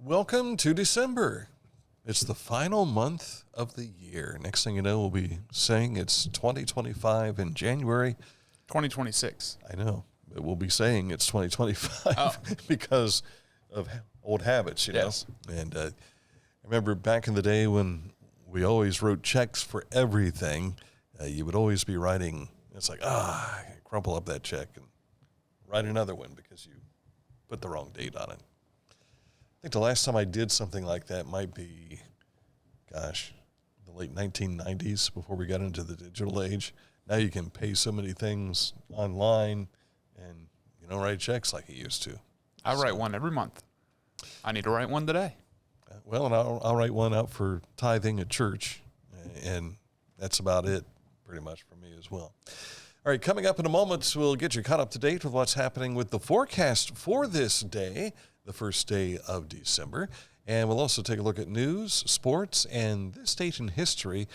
Welcome to December. It's the final month of the year. Next thing you know, we'll be saying it's 2025 in January. 2026. I know. But we'll be saying it's 2025 because of old habits, you know. And I remember back in the day when we always wrote checks for everything, you would always be writing, it's like, crumple up that check and write another one because you put the wrong date on it. I think the last time I did something like that might be, the late 1990s before we got into the digital age. Now you can pay so many things online and you don't write checks like you used to. I write one every month. I need to write one today. Well, and I'll write one out for tithing at church, and that's about it pretty much for me as well. All right, coming up in a moment, we'll get you caught up to date with what's happening with the forecast for this day, the first day of December. And we'll also take a look at news, sports, and this date in history.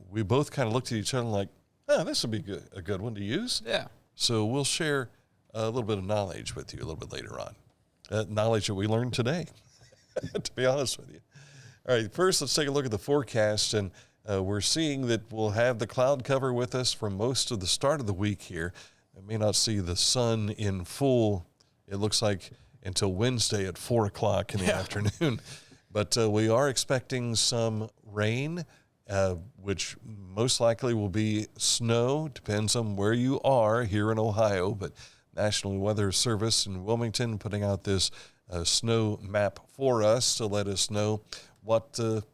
We both kind of looked at each other like, this would be a good one to use. Yeah. So we'll share a little bit of knowledge with you a little bit later on. Knowledge that we learned today, to be honest with you. All right, first let's take a look at the forecast. And we're seeing that we'll have the cloud cover with us for most of the start of the week here. I may not see the sun in full, it looks like, until Wednesday at 4 o'clock in the afternoon. But we are expecting some rain, which most likely will be snow. Depends on where you are here in Ohio. But National Weather Service in Wilmington putting out this snow map for us to let us know what the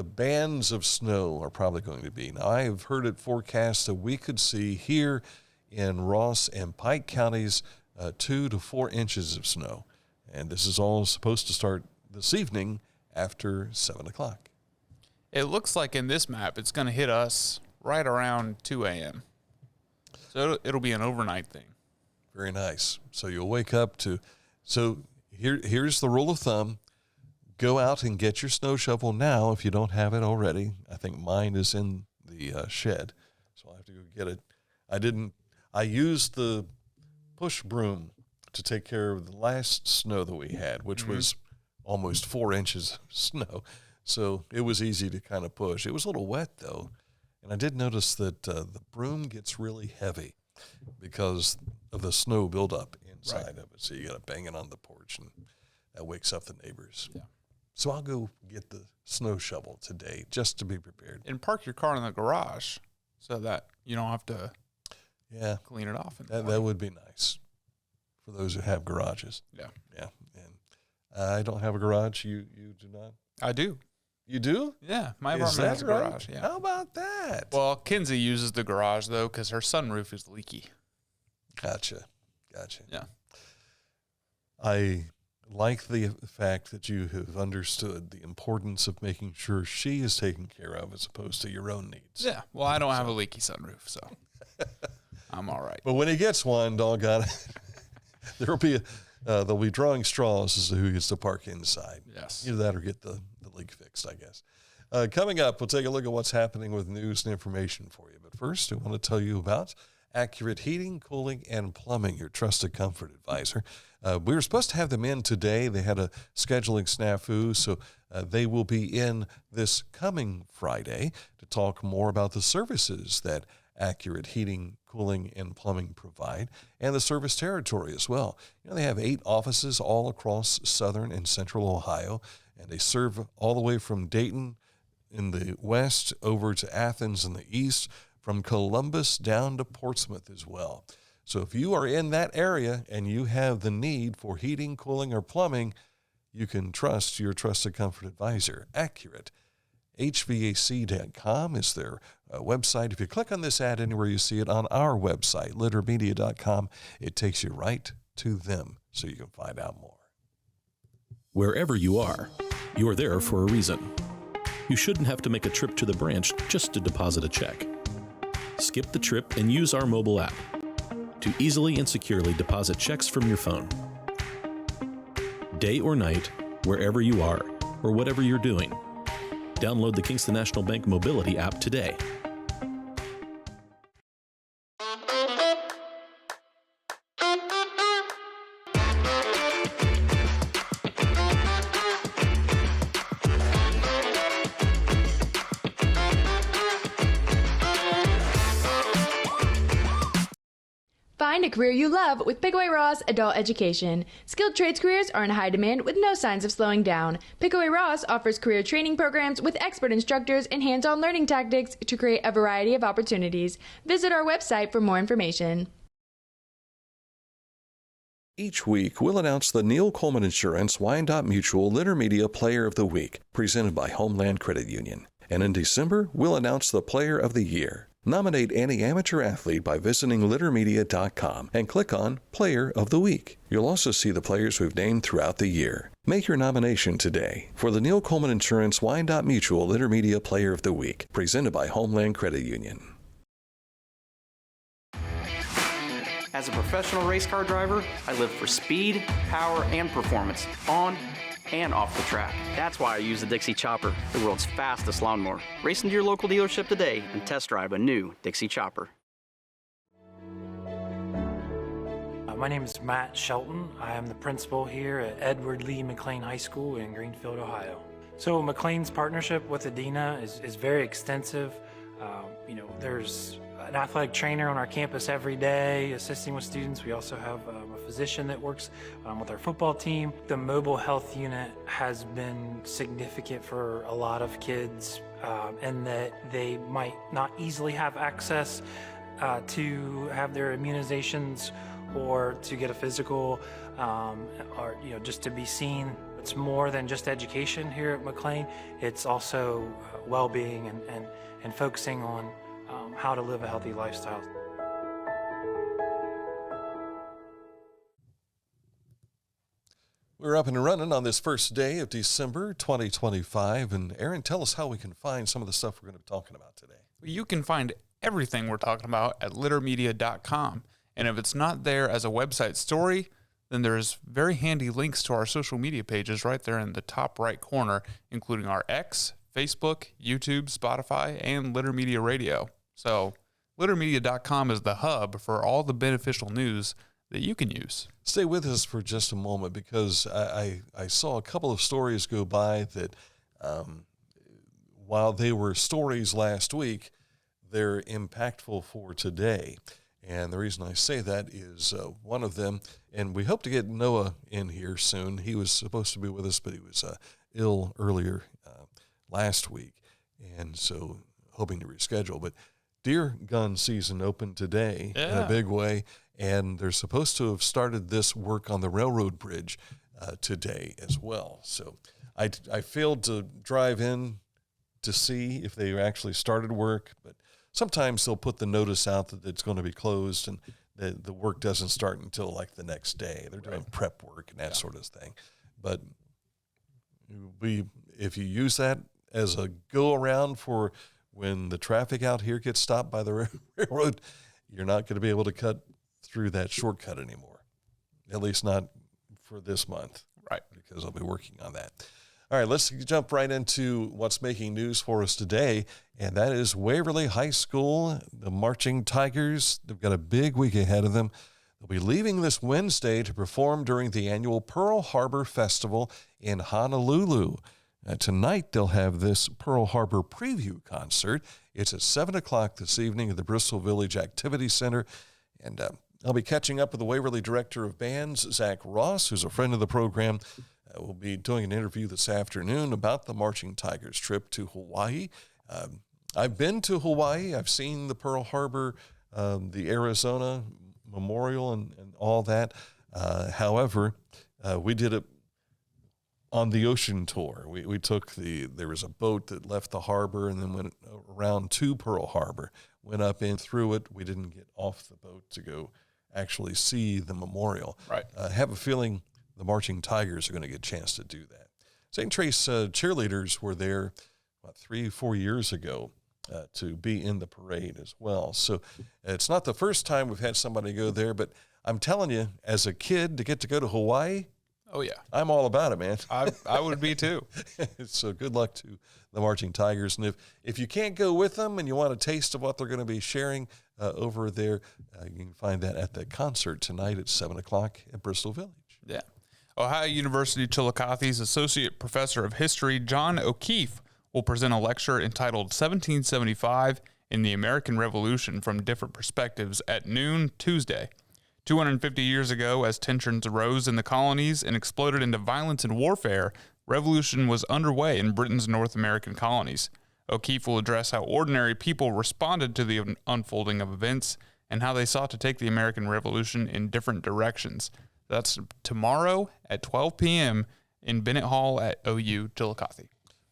bands of snow are probably going to be. Now, I have heard it forecast that we could see here in Ross and Pike counties 2 to 4 inches of snow. And this is all supposed to start this evening after 7 o'clock. It looks like in this map, it's going to hit us right around 2 a.m. So it'll be an overnight thing. Very nice. So you'll wake up to, so here's the rule of thumb. Go out and get your snow shovel now if you don't have it already. I think mine is in the shed, so I'll have to go get it. I used the push broom to take care of the last snow that we had, which was almost 4 inches of snow. So it was easy to kind of push. It was a little wet, though. And I did notice that the broom gets really heavy because of the snow buildup inside of it. So you got to bang it on the porch, and that wakes up the neighbors. Yeah. So I'll go get the snow shovel today just to be prepared. And park your car in the garage so that you don't have to clean it off. That would be nice for those who have garages. Yeah. Yeah. And I don't have a garage. You do not? I do. You do? Yeah. My apartment has a garage. Yeah. How about that? Well, Kinsey uses the garage, though, because her sunroof is leaky. Gotcha. Yeah. I like the fact that you have understood the importance of making sure she is taken care of as opposed to your own needs. Yeah. Well, I don't have a leaky sunroof, so I'm all right. But when he gets one, doggone it, they'll be drawing straws as to who gets to park inside. Yes. Either that or get the leak fixed, I guess. Coming up, we'll take a look at what's happening with news and information for you. But first, I want to tell you about Accurate Heating, Cooling, and Plumbing, your trusted comfort advisor. We were supposed to have them in today. They had a scheduling snafu, so they will be in this coming Friday to talk more about the services that Accurate Heating, Cooling, and Plumbing provide, and the service territory as well. You know, they have 8 offices all across southern and central Ohio, and they serve all the way from Dayton in the west over to Athens in the east, from Columbus down to Portsmouth as well. So if you are in that area and you have the need for heating, cooling, or plumbing, you can trust your trusted comfort advisor, Accurate. HVAC.com is their website. If you click on this ad anywhere you see it on our website, littermedia.com, it takes you right to them so you can find out more. Wherever you are, you're there for a reason. You shouldn't have to make a trip to the branch just to deposit a check. Skip the trip and use our mobile app to easily and securely deposit checks from your phone. Day or night, wherever you are, or whatever you're doing, download the Kingston National Bank Mobility app today. Find a career you love with Pickaway Ross Adult Education. Skilled trades careers are in high demand with no signs of slowing down. Pickaway Ross offers career training programs with expert instructors and hands-on learning tactics to create a variety of opportunities. Visit our website for more information. Each week, we'll announce the Neil Coleman Insurance Wyandotte Mutual Intermedia Player of the Week, presented by Homeland Credit Union. And in December, we'll announce the Player of the Year. Nominate any amateur athlete by visiting littermedia.com and click on Player of the Week. You'll also see the players we've named throughout the year. Make your nomination today for the Neil Coleman Insurance Wyandotte Mutual Intermedia Player of the Week, presented by Homeland Credit Union. As a professional race car driver, I live for speed, power, and performance on and off the track. That's why I use the Dixie Chopper, the world's fastest lawnmower. Race into your local dealership today and test drive a new Dixie Chopper. My name is Matt Shelton. I am the principal here at Edward Lee McLean High School in Greenfield, Ohio. So McLean's partnership with Adina is very extensive. There's an athletic trainer on our campus every day assisting with students. We also have a physician that works with our football team. The mobile health unit has been significant for a lot of kids in that they might not easily have access to have their immunizations or to get a physical or just to be seen. It's more than just education here at McLean. It's also well-being and focusing on how to live a healthy lifestyle. We're up and running on this first day of December 2025. And Aaron, tell us how we can find some of the stuff we're going to be talking about today. You can find everything we're talking about at littermedia.com. And if it's not there as a website story, then there's very handy links to our social media pages right there in the top right corner, including our X, Facebook, YouTube, Spotify, and Litter Media Radio. So littermedia.com is the hub for all the beneficial news that you can use. Stay with us for just a moment, because I saw a couple of stories go by that while they were stories last week, they're impactful for today. And the reason I say that is one of them, and we hope to get Noah in here soon. He was supposed to be with us, but he was ill earlier last week, and so hoping to reschedule. But deer gun season opened today in a big way, and they're supposed to have started this work on the railroad bridge today as well. So I failed to drive in to see if they actually started work, but sometimes they'll put the notice out that it's going to be closed, and the work doesn't start until like the next day. They're doing prep work and that sort of thing. But if you use that as a go-around for when the traffic out here gets stopped by the railroad, you're not going to be able to cut through that shortcut anymore, at least not for this month. Right. Because I'll be working on that. All right, let's jump right into what's making news for us today, and that is Waverly High School, the Marching Tigers. They've got a big week ahead of them. They'll be leaving this Wednesday to perform during the annual Pearl Harbor Festival in Honolulu. Tonight, they'll have this Pearl Harbor preview concert. It's at 7 o'clock this evening at the Bristol Village Activity Center. And I'll be catching up with the Waverly Director of Bands, Zach Ross, who's a friend of the program. We'll be doing an interview this afternoon about the Marching Tigers trip to Hawaii. I've been to Hawaii. I've seen the Pearl Harbor, the Arizona Memorial and all that. However, we did it on the ocean tour. We took there was a boat that left the harbor and then went around to Pearl Harbor, went up in through it. We didn't get off the boat to go actually see the memorial. Right. I have a feeling the Marching Tigers are going to get a chance to do that. St. Trace cheerleaders were there about 3-4 years ago to be in the parade as well. So it's not the first time we've had somebody go there, but I'm telling you, as a kid, to get to go to Hawaii, oh yeah, I'm all about it, man. I would be too. So good luck to the Marching Tigers. And if you can't go with them and you want a taste of what they're going to be sharing over there, you can find that at the concert tonight at 7 o'clock at Bristol Village. Yeah. Ohio University Chillicothe's Associate Professor of History, John O'Keefe, will present a lecture entitled 1775 in the American Revolution from Different Perspectives at noon Tuesday. 250 years ago, as tensions arose in the colonies and exploded into violence and warfare, revolution was underway in Britain's North American colonies. O'Keefe will address how ordinary people responded to the unfolding of events and how they sought to take the American Revolution in different directions. That's tomorrow at 12 p.m. in Bennett Hall at OU Chillicothe.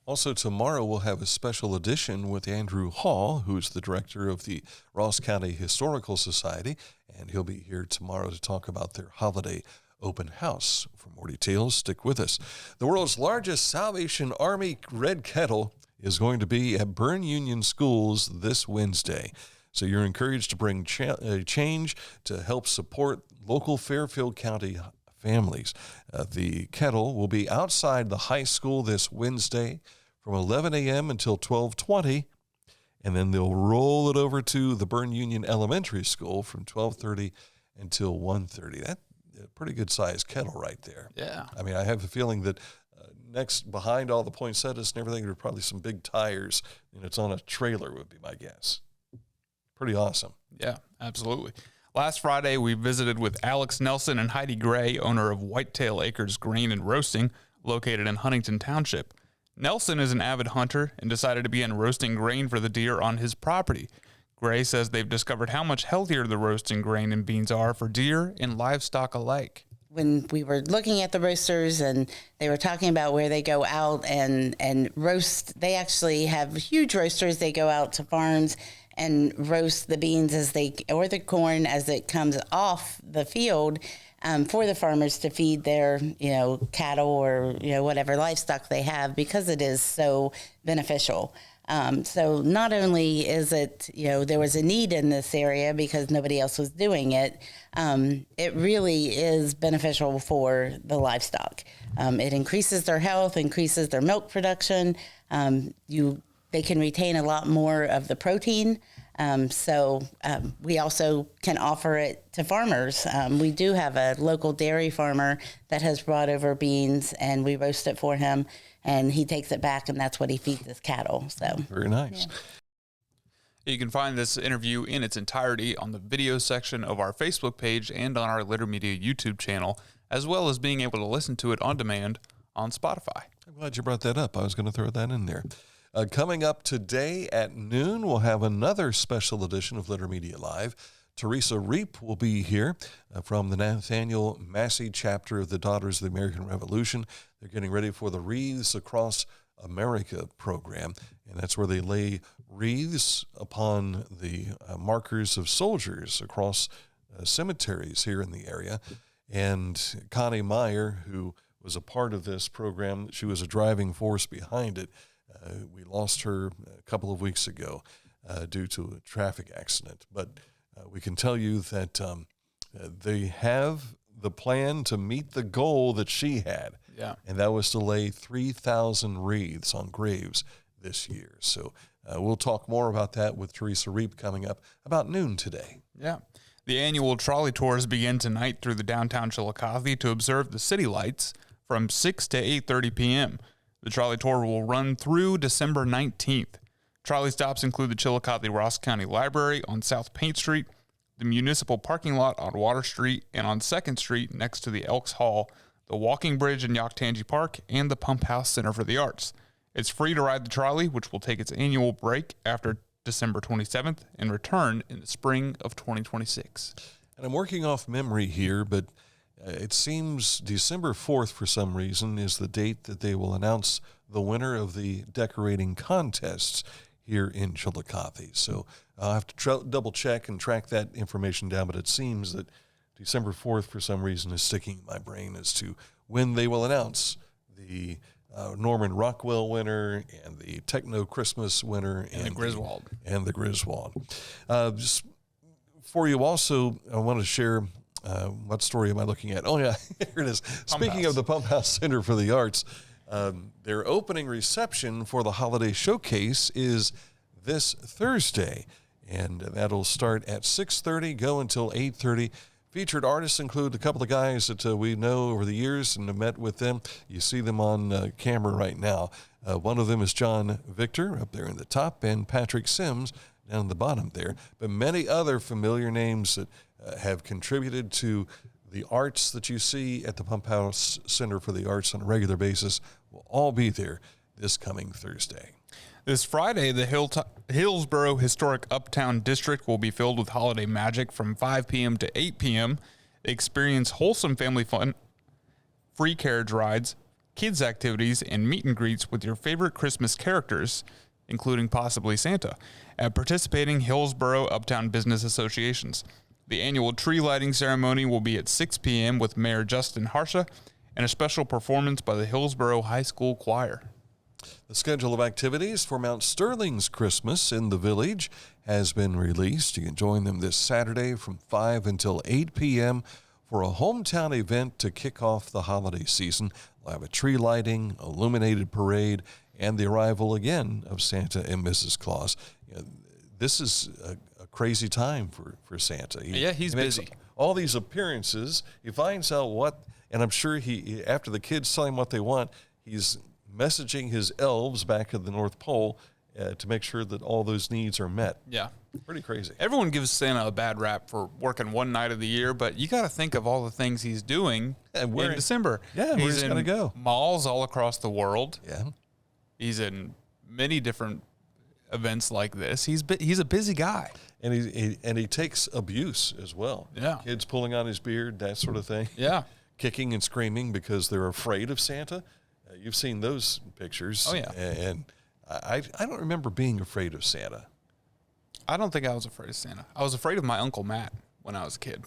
Also tomorrow we'll have a special edition with Andrew Hall, who's the director of the Ross County Historical Society, and he'll be here tomorrow to talk about their holiday open house. For more details, stick with us. The world's largest Salvation Army red kettle is going to be at Berne Union schools this Wednesday. So you're encouraged to bring change to help support local Fairfield County families. The kettle will be outside the high school this Wednesday from 11 a.m. until 12:20, and then they'll roll it over to the Berne Union Elementary School from 12:30 until 1:30. That's a pretty good-sized kettle right there. Yeah. I mean, I have a feeling that next, behind all the poinsettias and everything, there are probably some big tires, and it's on a trailer would be my guess. Pretty awesome. Yeah, absolutely. Last Friday, we visited with Alex Nelson and Heidi Gray, owner of Whitetail Acres Grain and Roasting, located in Huntington Township. Nelson is an avid hunter and decided to begin roasting grain for the deer on his property. Gray says they've discovered how much healthier the roasting grain and beans are for deer and livestock alike. When we were looking at the roasters and they were talking about where they go out and roast, they actually have huge roasters. They go out to farms and roast the beans or the corn as it comes off the field for the farmers to feed their, cattle or, whatever livestock they have, because it is so beneficial. So not only is it, there was a need in this area because nobody else was doing it, it really is beneficial for the livestock. It increases their health, increases their milk production. They can retain a lot more of the protein. We also can offer it to farmers. We do have a local dairy farmer that has brought over beans, and we roast it for him, and he takes it back, and that's what he feeds his cattle. So very nice. Yeah. You can find this interview in its entirety on the video section of our Facebook page and on our Litter Media YouTube channel, as well as being able to listen to it on demand on Spotify. I'm glad you brought that up. I was going to throw that in there. Coming up today at noon, we'll have another special edition of Litter Media Live. Teresa Reap will be here from the Nathaniel Massey chapter of the Daughters of the American Revolution. They're getting ready for the Wreaths Across America program, and that's where they lay wreaths upon the markers of soldiers across cemeteries here in the area. And Connie Meyer, who was a part of this program, she was a driving force behind it. We lost her a couple of weeks ago due to a traffic accident. But we can tell you that they have the plan to meet the goal that she had. Yeah. And that was to lay 3,000 wreaths on graves this year. So we'll talk more about that with Teresa Reap coming up about noon today. Yeah. The annual trolley tours begin tonight through the downtown Chillicothe to observe the city lights from 6 to 8:30 p.m. The trolley tour will run through December 19th. Trolley stops include the Chillicothe Ross County Library on South Paint Street, the municipal parking lot on Water Street, and on 2nd Street next to the Elks Hall, the walking bridge in Yaktangi Park, and the Pump House Center for the Arts. It's free to ride the trolley, which will take its annual break after December 27th and return in the spring of 2026. And I'm working off memory here, but it seems December 4th, for some reason, is the date that they will announce the winner of the decorating contests here in Chillicothe. So I'll have to double check and track that information down, but it seems that December 4th, for some reason, is sticking in my brain as to when they will announce the Norman Rockwell winner and the Techno Christmas winner and the Griswold. Just for you also, I want to share what story am I looking at? Oh, yeah, here it is. Speaking of the Pump House Center for the Arts, their opening reception for the holiday showcase is this Thursday, and that'll start at 6:30, go until 8:30. Featured artists include a couple of guys that we know over the years and have met with them. You see them on camera right now. One of them is John Victor up there in the top, and Patrick Sims down the bottom there. But many other familiar names that have contributed to the arts that you see at the Pump House Center for the Arts on a regular basis will all be there this coming Thursday. This Friday, the Hillsborough Historic Uptown District will be filled with holiday magic from 5 p.m. to 8 p.m. Experience wholesome family fun, free carriage rides, kids' activities, and meet and greets with your favorite Christmas characters, including possibly Santa, at participating Hillsborough Uptown Business Associations. The annual tree lighting ceremony will be at 6 p.m. with Mayor Justin Harsha and a special performance by the Hillsborough High School Choir. The schedule of activities for Mount Sterling's Christmas in the Village has been released. You can join them this Saturday from 5 until 8 p.m. for a hometown event to kick off the holiday season. We'll have a tree lighting, illuminated parade, and the arrival again of Santa and Mrs. Claus. This is a crazy time for Santa. He's busy. All these appearances. He finds out what, and I'm sure he after the kids tell him what they want, he's messaging his elves back at the North Pole to make sure that all those needs are met. Yeah. Pretty crazy. Everyone gives Santa a bad rap for working one night of the year, but you got to think of all the things he's doing in December. Yeah, he's going to go. Malls all across the world. Yeah. He's in many different events like this. He's a busy guy. And he takes abuse as well. Yeah. Kids pulling on his beard, that sort of thing. Yeah. Kicking and screaming because they're afraid of Santa. You've seen those pictures. Oh, yeah. And I don't remember being afraid of Santa. I don't think I was afraid of Santa. I was afraid of my Uncle Matt when I was a kid.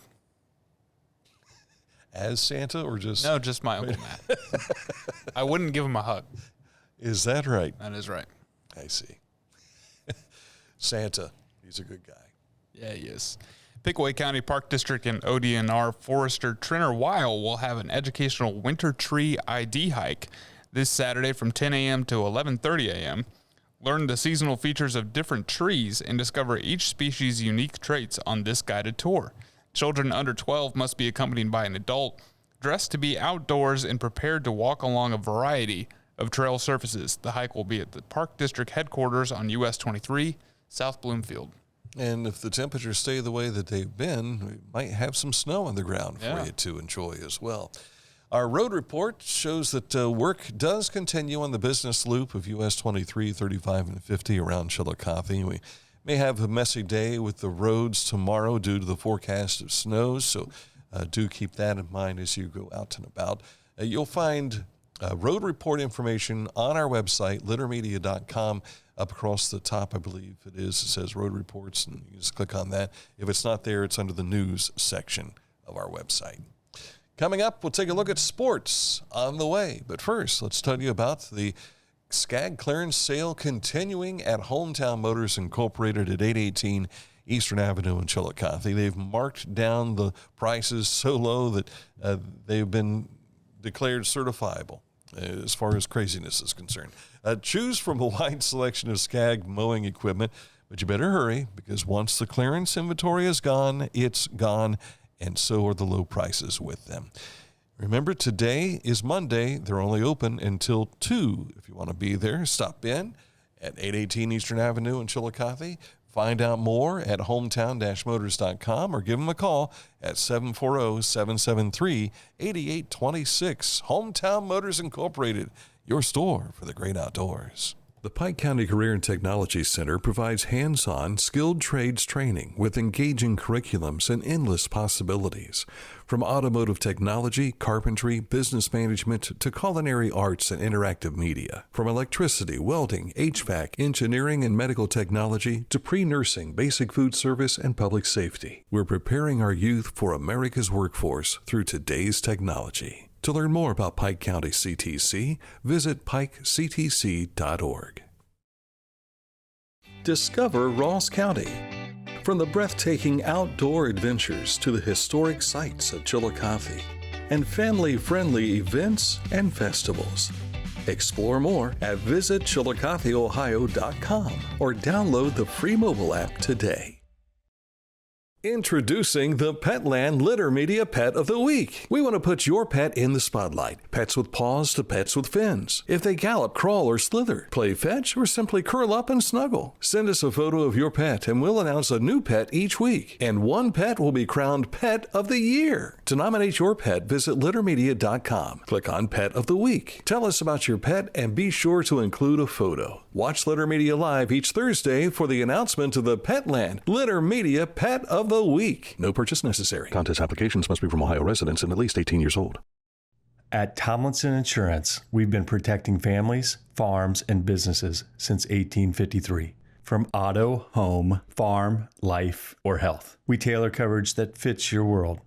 As Santa or just? No, just my Uncle Matt. I wouldn't give him a hug. Is that right? That is right. I see. Santa, he's a good guy. Yeah, he is. Pickaway County Park District and ODNR Forester Trenner Weil will have an educational winter tree ID hike this Saturday from 10 a.m. to 11:30 a.m. Learn the seasonal features of different trees and discover each species' unique traits on this guided tour. Children under 12 must be accompanied by an adult, dressed to be outdoors and prepared to walk along a variety of trail surfaces. The hike will be at the Park District headquarters on US 23, South Bloomfield. And if the temperatures stay the way that they've been, we might have some snow on the ground for you to enjoy as well. Our road report shows that work does continue on the business loop of US 23, 35, and 50 around Chillicothe. We may have a messy day with the roads tomorrow due to the forecast of snow, so do keep that in mind as you go out and about. You'll find road report information on our website, littermedia.com. Up across the top, I believe it is, it says road reports, and you just click on that. If it's not there, it's under the news section of our website. Coming up, we'll take a look at sports on the way. But first, let's tell you about the Skag clearance sale continuing at Hometown Motors Incorporated at 818 Eastern Avenue in Chillicothe. They've marked down the prices so low that they've been declared certifiable as far as craziness is concerned. Choose from a wide selection of Skag mowing equipment, but you better hurry because once the clearance inventory is gone, it's gone, and so are the low prices with them. Remember, today is Monday. They're only open until 2. If you want to be there, stop in at 818 Eastern Avenue in Chillicothe. Find out more at hometown-motors.com or give them a call at 740-773-8826. Hometown Motors Incorporated, your store for the great outdoors. The Pike County Career and Technology Center provides hands-on, skilled trades training with engaging curriculums and endless possibilities. From automotive technology, carpentry, business management, to culinary arts and interactive media. From electricity, welding, HVAC, engineering, and medical technology to pre-nursing, basic food service, and public safety. We're preparing our youth for America's workforce through today's technology. To learn more about Pike County CTC, visit pikectc.org. Discover Ross County. From the breathtaking outdoor adventures to the historic sights of Chillicothe and family-friendly events and festivals. Explore more at visitchillicotheohio.com or download the free mobile app today. Introducing the Petland Litter Media Pet of the Week. We want to put your pet in the spotlight. Pets with paws to pets with fins. If they gallop, crawl, or slither, play fetch, or simply curl up and snuggle. Send us a photo of your pet and we'll announce a new pet each week. And one pet will be crowned Pet of the Year. To nominate your pet, visit littermedia.com. Click on Pet of the Week. Tell us about your pet and be sure to include a photo. Watch Litter Media Live each Thursday for the announcement of the Petland Litter Media Pet of the Week. No purchase necessary. Contest applications must be from Ohio residents and at least 18 years old. At Tomlinson Insurance, we've been protecting families, farms, and businesses since 1853. From auto, home, farm, life, or health, we tailor coverage that fits your world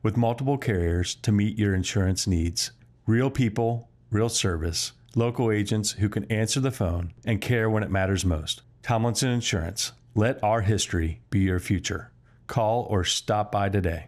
with multiple carriers to meet your insurance needs. Real people, real service, local agents who can answer the phone and care when it matters most. Tomlinson Insurance. Let our history be your future. Call or stop by today.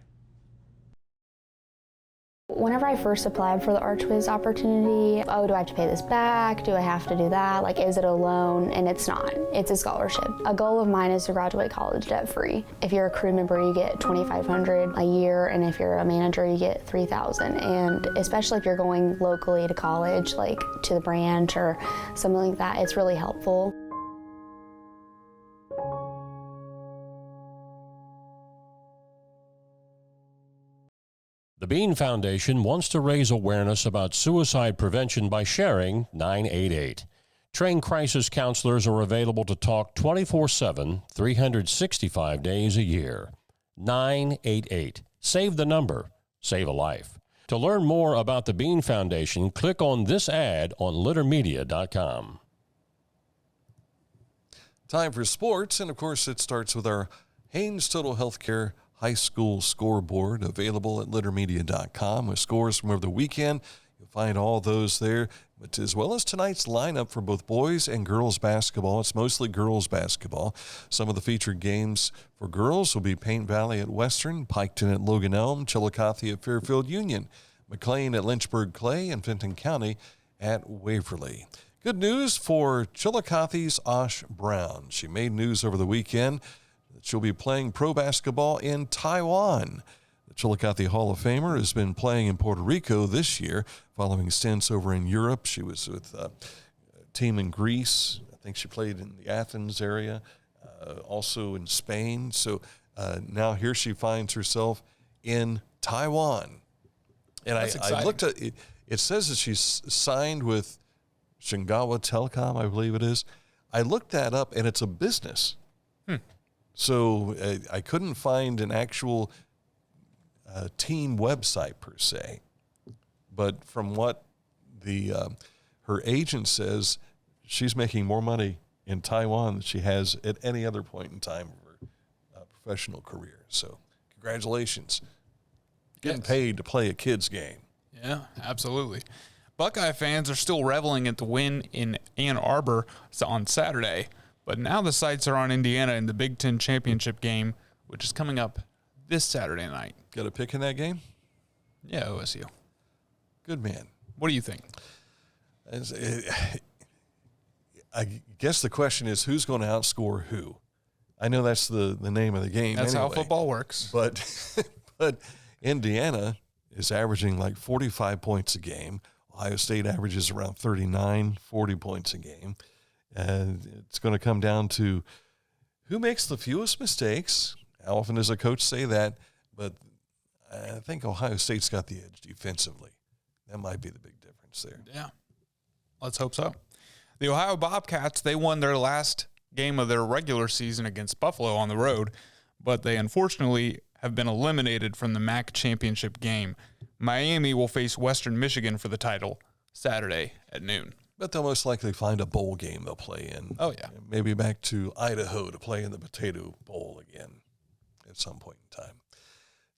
Whenever I first applied for the ArchWiz opportunity, do I have to pay this back? Do I have to do that? Like, is it a loan? And it's not. It's a scholarship. A goal of mine is to graduate college debt-free. If you're a crew member, you get $2,500 a year, and if you're a manager, you get $3,000. And especially if you're going locally to college, like to the branch or something like that, it's really helpful. The Bean Foundation wants to raise awareness about suicide prevention by sharing 988. Trained crisis counselors are available to talk 24/7, 365 days a year. 988. Save the number. Save a life. To learn more about the Bean Foundation, click on this ad on littermedia.com. Time for sports, and of course it starts with our Haynes Total Healthcare High School Scoreboard, available at littermedia.com with scores from over the weekend. You'll find all those there, but as well as tonight's lineup for both boys and girls basketball. It's mostly girls basketball. Some of the featured games for girls will be Paint Valley at Western, Piketon at Logan Elm, Chillicothe at Fairfield Union, McLean at Lynchburg Clay, and Fenton County at Waverly. Good news for Chillicothe's Osh Brown. She made news over the weekend. She'll be playing pro basketball in Taiwan. The Chillicothe Hall of Famer has been playing in Puerto Rico this year, following stints over in Europe. She was with a team in Greece. I think she played in the Athens area, also in Spain. So now here she finds herself in Taiwan. And I looked at it. It says that she's signed with Shingawa Telecom, I believe it is. I looked that up, and it's a business. So I couldn't find an actual team website per se, but from what the her agent says, she's making more money in Taiwan than she has at any other point in time of her professional career. So congratulations, getting paid to play a kid's game. Yeah, absolutely. Buckeye fans are still reveling at the win in Ann Arbor on Saturday. But now the sights are on Indiana in the Big Ten championship game, which is coming up this Saturday night. Got a pick in that game? Yeah, OSU. Good man. What do you think? I guess the question is, who's going to outscore who? I know that's the name of the game. That's anyway, how football works. But Indiana is averaging like 45 points a game. Ohio State averages around 39, 40 points a game. And it's going to come down to who makes the fewest mistakes. How often does a coach say that? But I think Ohio State's got the edge defensively. That might be the big difference there. Yeah. Let's hope so. The Ohio Bobcats, they won their last game of their regular season against Buffalo on the road, but they unfortunately have been eliminated from the MAC championship game. Miami will face Western Michigan for the title Saturday at noon. But they'll most likely find a bowl game they'll play in. Oh, yeah. Maybe back to Idaho to play in the Potato Bowl again at some point in time.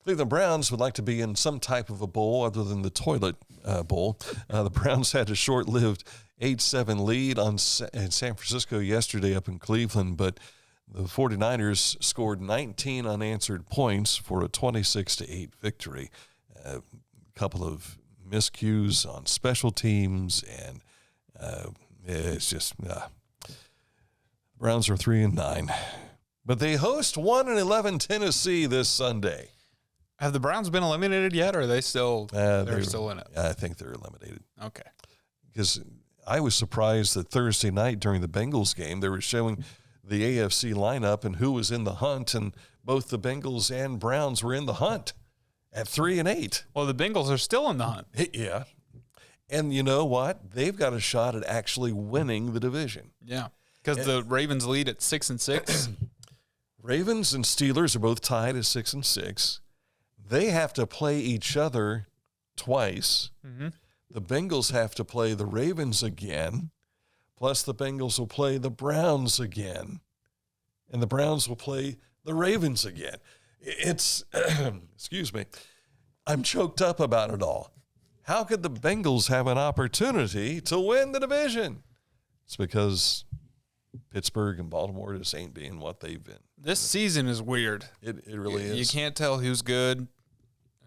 Cleveland Browns would like to be in some type of a bowl other than the toilet bowl. The Browns had a short-lived 8-7 lead in San Francisco yesterday up in Cleveland, but the 49ers scored 19 unanswered points for a 26-8 victory. A couple of miscues on special teams, and it's just Browns are 3-9. But they host 1-11 Tennessee this Sunday. Have the Browns been eliminated yet, or are they still they're still in it? I think they're eliminated. Okay. Because I was surprised that Thursday night during the Bengals game, they were showing the AFC lineup and who was in the hunt, and both the Bengals and Browns were in the hunt at 3-8. Well, the Bengals are still in the hunt. Yeah. And you know what? They've got a shot at actually winning the division. Yeah. Because the Ravens lead at 6-6. Ravens and Steelers are both tied at 6-6. They have to play each other twice. Mm-hmm. The Bengals have to play the Ravens again. Plus, the Bengals will play the Browns again. And the Browns will play the Ravens again. It's, excuse me, I'm choked up about it all. How could the Bengals have an opportunity to win the division? It's because Pittsburgh and Baltimore just ain't being what they've been. This season is weird. It really is. You can't tell who's good,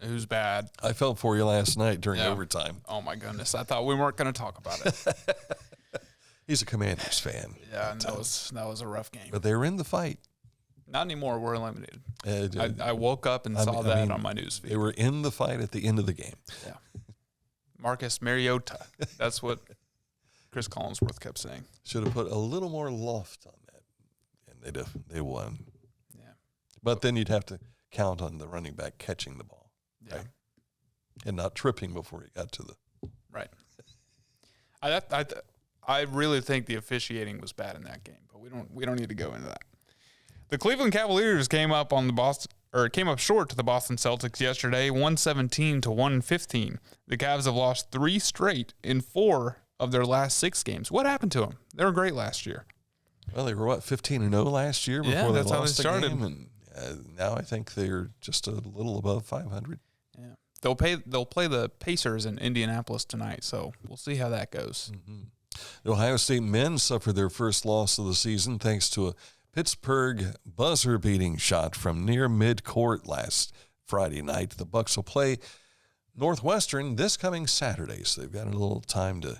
who's bad. I felt for you last night during overtime. Oh, my goodness. I thought we weren't going to talk about it. He's a Commanders fan. Yeah, and that was a rough game. But they were in the fight. Not anymore. We're eliminated. I woke up and saw that on my news feed. They were in the fight at the end of the game. Yeah. Marcus Mariota. That's what Chris Collinsworth kept saying. Should have put a little more loft on that, and they won. Yeah. But then you'd have to count on the running back catching the ball. Yeah. Right? And not tripping before he got to the. Right. I really think the officiating was bad in that game, but we don't need to go into that. The Cleveland Cavaliers came up short to the Boston Celtics yesterday, 117-115. The Cavs have lost 3 straight in 4 of their last 6 games. What happened to them? They were great last year. Well, they were 15-0 last year before that's they how lost they started. the game, and now I think they're just a little above 500. Yeah, they'll play the Pacers in Indianapolis tonight, so we'll see how that goes. Mm-hmm. The Ohio State men suffered their first loss of the season thanks to a Pittsburgh buzzer-beating shot from near midcourt last Friday night. The Bucks will play Northwestern this coming Saturday, so they've got a little time to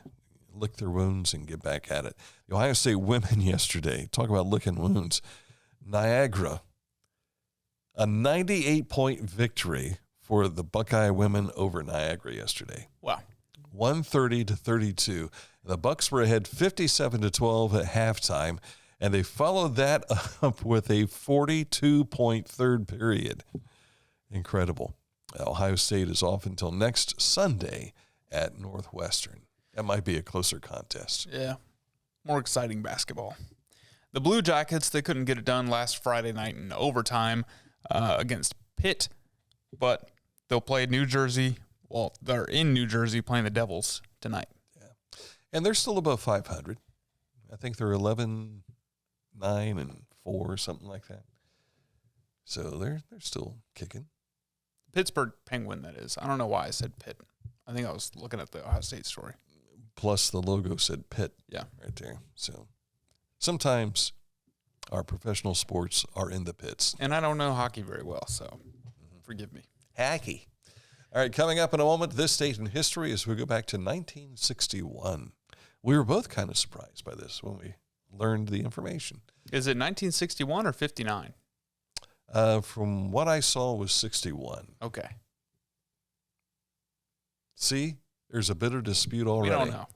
lick their wounds and get back at it. The Ohio State women yesterday, talk about licking wounds, Niagara, a 98-point victory for the Buckeye women over Niagara yesterday. Wow. 130-32. The Bucks were ahead 57-12 at halftime, and they followed that up with a 42-point third period. Incredible. Ohio State is off until next Sunday at Northwestern. That might be a closer contest. Yeah, more exciting basketball. The Blue Jackets, they couldn't get it done last Friday night in overtime against Pitt, but they'll play New Jersey. Well, they're in New Jersey playing the Devils tonight. Yeah, and they're still above 500. I think they're 11-9-4, something like that. So they're still kicking. Pittsburgh Penguin, that is. I don't know why I said Pitt. I think I was looking at the Ohio State story. Plus the logo said Pitt. Yeah. Right there. So sometimes our professional sports are in the pits. And I don't know hockey very well, so forgive me. Hockey. All right, coming up in a moment, this date in history as we go back to 1961. We were both kind of surprised by this when we learned the information. Is it 1961 or 59? From what I saw was 61. Okay. See, there's a bit of dispute already. We don't know.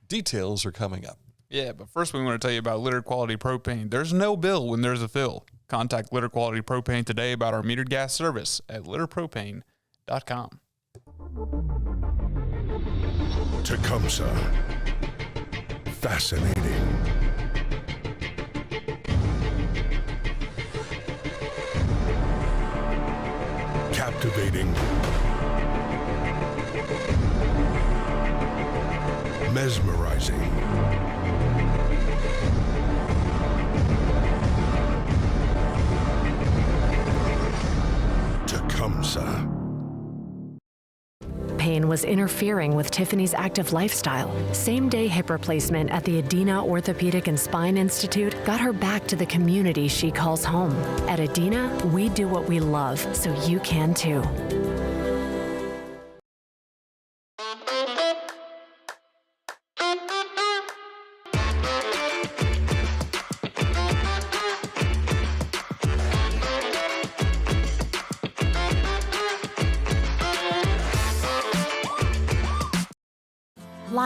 Details are coming up. Yeah, but first we want to tell you about Litter Quality Propane. There's no bill when there's a fill. Contact Litter Quality Propane today about our metered gas service at litterpropane.com. Tecumseh. Fascinating. Captivating. Mesmerizing. Tecumseh. Pain was interfering with Tiffany's active lifestyle. Same-day hip replacement at the Adina Orthopedic and Spine Institute got her back to the community she calls home. At Adina, we do what we love, so you can too.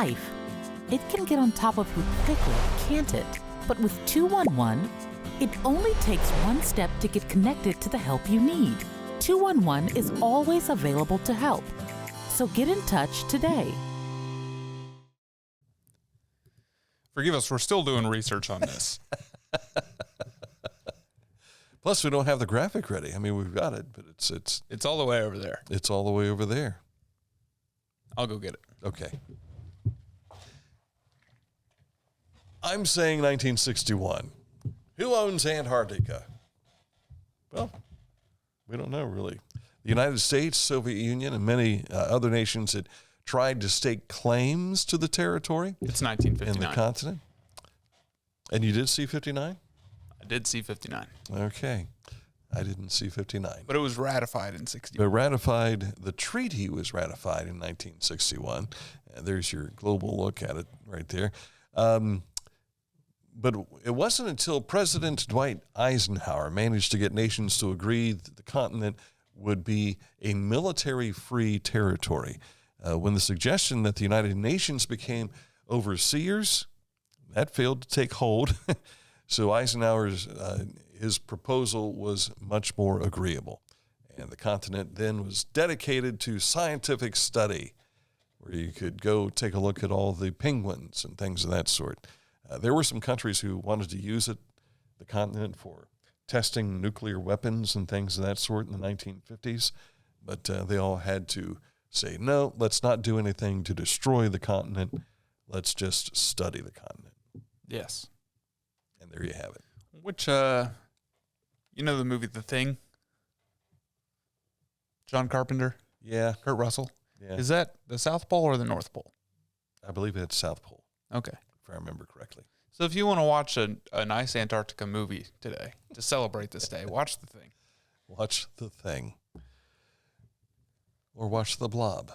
life. It can get on top of you quickly, can't it? But with 211, it only takes one step to get connected to the help you need. 211 is always available to help. So get in touch today. Forgive us, we're still doing research on this. Plus, we don't have the graphic ready. I mean, we've got it, but It's all the way over there. It's all the way over there. I'll go get it. Okay. I'm saying 1961. Who owns Antarctica? Well, we don't know, really. The United States, Soviet Union, and many other nations had tried to stake claims to the territory. It's 1959. In the continent. And you did see 59? I did see 59. Okay. I didn't see 59. But it was ratified in 61. The treaty was ratified in 1961. There's your global look at it right there. But it wasn't until President Dwight Eisenhower managed to get nations to agree that the continent would be a military-free territory. When the suggestion that the United Nations became overseers, that failed to take hold. So Eisenhower's his proposal was much more agreeable. And the continent then was dedicated to scientific study, where you could go take a look at all the penguins and things of that sort. There were some countries who wanted to use the continent, for testing nuclear weapons and things of that sort in the 1950s, but they all had to say, no, let's not do anything to destroy the continent. Let's just study the continent. Yes. And there you have it. Which, you know the movie The Thing? John Carpenter? Yeah. Kurt Russell? Yeah. Is that the South Pole or the North Pole? I believe it's South Pole. Okay. If I remember correctly. So if you want to watch a nice Antarctica movie today to celebrate this day, watch The Thing. Watch The Thing. Or watch The Blob.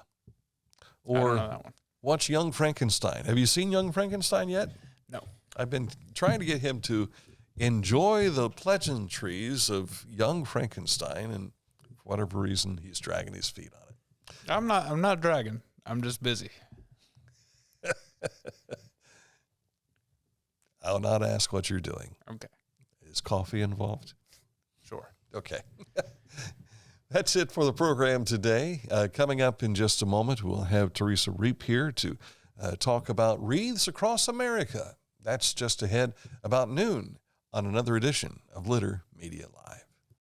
I don't Or know that one. watch Young Frankenstein. Have you seen Young Frankenstein yet? No. I've been trying to get him to enjoy the pleasantries of Young Frankenstein, and for whatever reason, he's dragging his feet on it. I'm not dragging. I'm just busy. I'll not ask what you're doing. Okay. Is coffee involved? Sure. Okay. That's it for the program today. Coming up in just a moment, we'll have Teresa Reap here to talk about wreaths across America. That's just ahead about noon on another edition of Litter Media Live.